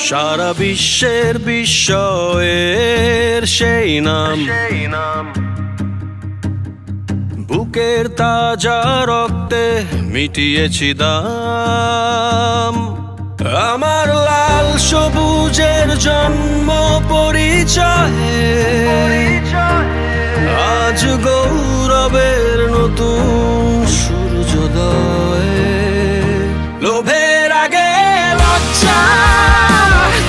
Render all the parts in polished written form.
সারা বিশ্বের বিস্ময়ের সেই নাম, বুকের তাজা রক্তে মিটিয়েছি দাম। আমার লাল সবুজের জন্ম পরিচয়ে আজ গৌরবের নতুন সূর্যোদয়। লোভের আগে লজ্জা,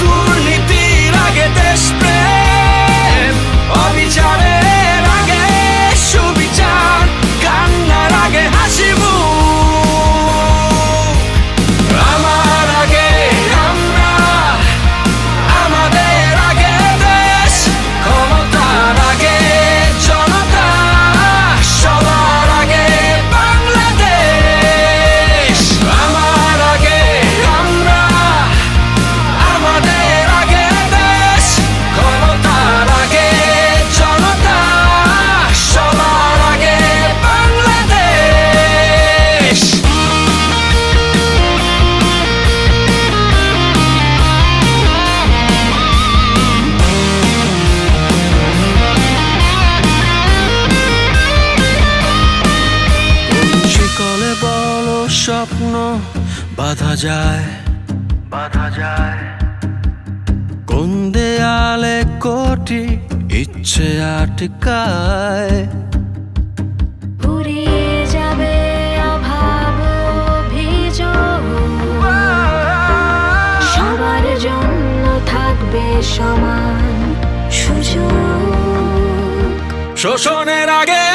দুর্নীতির আগে দেশপ্রেম, অবিচারের আগে সুবিচার, কান্নার আগে হাসি মুখ। আমার আগে আমরা, আমাদের আগে দেশ, ক্ষমতার আগে জনতা, সবার আগে বাংলাদেশ। আমার আগে আমরা, আমাদের আগে দেশ, ক্ষমতার আগে জনতা, সবার আগে বাংলাদেশ। শিকলে বলো স্বপ্ন বাঁধা যায়, কোন দেয়ালে কোটি ইচ্ছে আটকায়। ফুরিয়ে যাবে অভাব অভিযোগ, সবার জন্য থাকবে সমান সুযোগ। শোষণের আগে